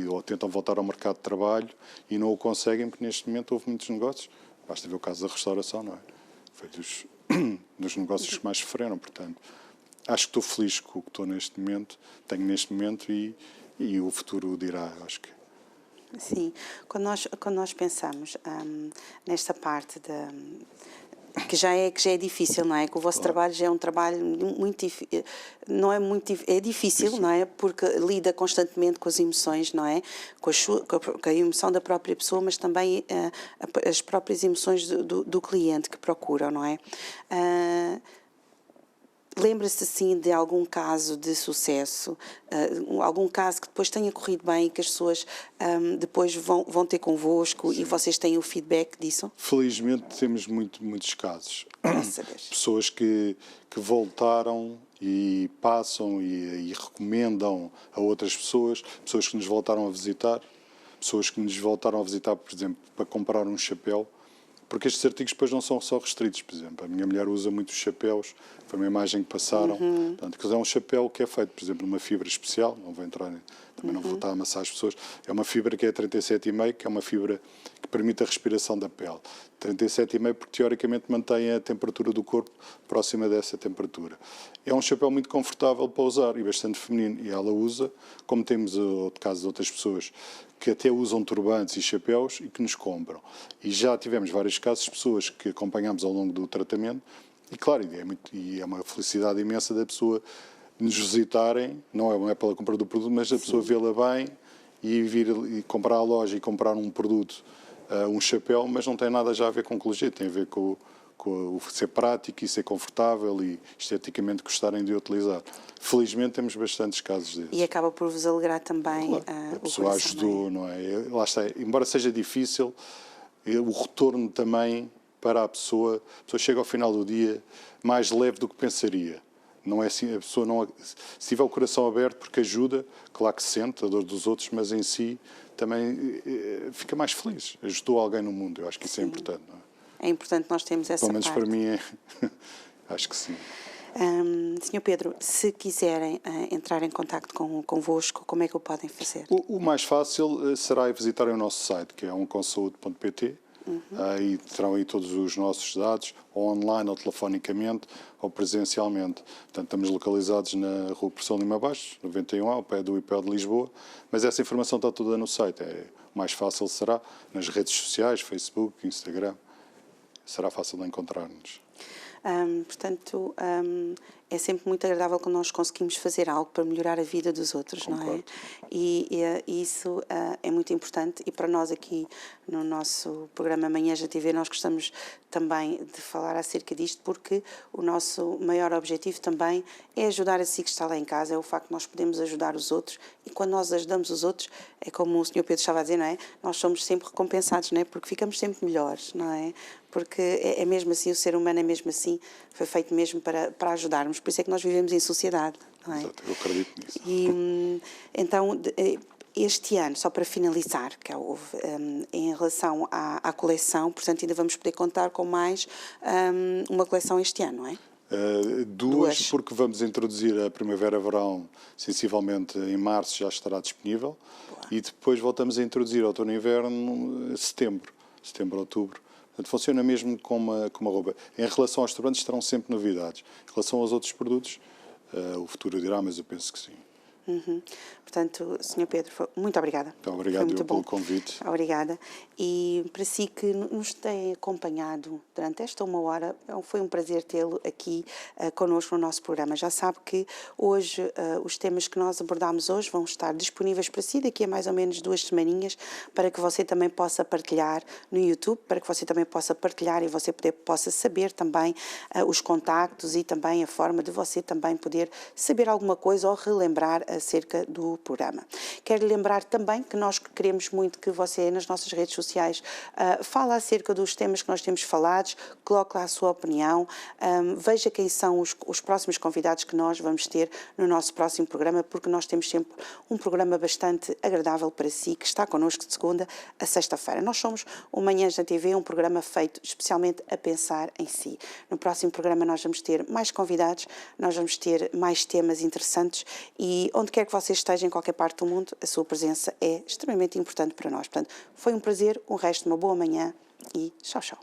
ou tentam voltar ao mercado de trabalho e não o conseguem, porque neste momento houve muitos negócios. Basta ver o caso da restauração, não é? Foi dos negócios que mais sofreram, portanto. Acho que estou feliz com o que estou neste momento, tenho neste momento e o futuro dirá, acho que. Sim, quando nós pensamos nesta parte que já é difícil, não é? Que o vosso trabalho já é um trabalho muito não é muito é difícil, não é? Porque lida constantemente com as emoções, não é? Com a emoção da própria pessoa, mas também as próprias emoções do cliente que procuram, não é? Lembra-se, assim, de algum caso de sucesso, algum caso que depois tenha corrido bem e que as pessoas depois vão ter convosco? Sim. E vocês têm o feedback disso? Felizmente temos muitos casos. Graças a Deus. Pessoas que voltaram e passam e recomendam a outras pessoas que nos voltaram a visitar, pessoas que nos voltaram a visitar, por exemplo, para comprar um chapéu. Porque estes artigos depois não são só restritos, por exemplo. A minha mulher usa muitos chapéus, foi uma imagem que passaram. Portanto, é um chapéu que é feito, por exemplo, numa fibra especial, não vou entrar, também não vou estar a amassar as pessoas. É uma fibra que é 37,5, que é uma fibra que permite a respiração da pele. 37,5 porque teoricamente mantém a temperatura do corpo próxima dessa temperatura. É um chapéu muito confortável para usar e bastante feminino. E ela usa, como temos outro caso de outras pessoas que até usam turbantes e chapéus e que nos compram. E já tivemos vários casos de pessoas que acompanhamos ao longo do tratamento e, claro, é uma felicidade imensa da pessoa nos visitarem, não é pela compra do produto, mas a pessoa vê-la bem e vir e comprar à loja e comprar um produto, um chapéu, mas não tem nada já a ver com ecologia, tem a ver com o ser prático e ser confortável e esteticamente gostarem de utilizar. Felizmente temos bastantes casos desses. E acaba por vos alegrar também claro, a pessoa ajudou, não é? Lá está, embora seja difícil, o retorno também para a pessoa chega ao final do dia mais leve do que pensaria. Não é assim, a pessoa não, se tiver o coração aberto, porque ajuda, claro que sente a dor dos outros, mas em si também fica mais feliz. Ajudou alguém no mundo, eu acho que isso é importante, não é? É importante nós termos essa parte. Pelo menos para mim acho que sim. Sr. Pedro, se quiserem entrar em contacto convosco, como é que o podem fazer? O mais fácil será visitarem o nosso site, que é onconsaude.pt. Aí terão aí todos os nossos dados, ou online, ou telefonicamente, ou presencialmente. Portanto, estamos localizados na Rua Professor Lima Baixo, 91A, ao pé do IPL de Lisboa, mas essa informação está toda no site. O mais fácil será nas redes sociais, Facebook, Instagram. Será fácil de encontrar-nos. Portanto, é sempre muito agradável quando nós conseguimos fazer algo para melhorar a vida dos outros, Concordo. não é? E isso é muito importante e para nós aqui no nosso programa Manhãs da TV nós gostamos também de falar acerca disto porque o nosso maior objetivo também é ajudar a si que está lá em casa, é o facto de nós podemos ajudar os outros e quando nós ajudamos os outros, é como o Sr. Pedro estava a dizer, não é? Nós somos sempre recompensados, não é? Porque ficamos sempre melhores, não é? Porque é mesmo assim, o ser humano é mesmo assim, foi feito mesmo para ajudarmos, por isso é que nós vivemos em sociedade, não é? Exato, eu acredito nisso. E então, este ano, só para finalizar, que houve, em relação à coleção, portanto ainda vamos poder contar com mais uma coleção este ano, não é? Duas, porque vamos introduzir a Primavera-Verão, sensivelmente em março já estará disponível. Boa. E depois voltamos a introduzir Outono e Inverno setembro, outubro. Portanto, funciona mesmo como uma roupa. Em relação aos turbantes, terão sempre novidades. Em relação aos outros produtos, o futuro dirá, mas eu penso que sim. Portanto, Sr. Pedro, muito obrigada. Então, obrigado pelo convite. Obrigada. E para si que nos tem acompanhado durante esta uma hora, foi um prazer tê-lo aqui connosco no nosso programa. Já sabe que hoje os temas que nós abordámos hoje vão estar disponíveis para si daqui a mais ou menos 2 semaninhas para que você também possa partilhar no YouTube, para que você também possa partilhar e você possa saber também os contactos e também a forma de você também poder saber alguma coisa ou relembrar acerca do programa. Quero lembrar também que nós queremos muito que você nas nossas redes sociais fale acerca dos temas que nós temos falados, coloque lá a sua opinião, veja quem são os próximos convidados que nós vamos ter no nosso próximo programa, porque nós temos sempre um programa bastante agradável para si, que está connosco de segunda a sexta-feira. Nós somos o Manhãs da TV, um programa feito especialmente a pensar em si. No próximo programa nós vamos ter mais convidados, nós vamos ter mais temas interessantes e onde quer que você esteja, em qualquer parte do mundo, a sua presença é extremamente importante para nós. Portanto, foi um prazer, o resto de uma boa manhã e tchau, tchau.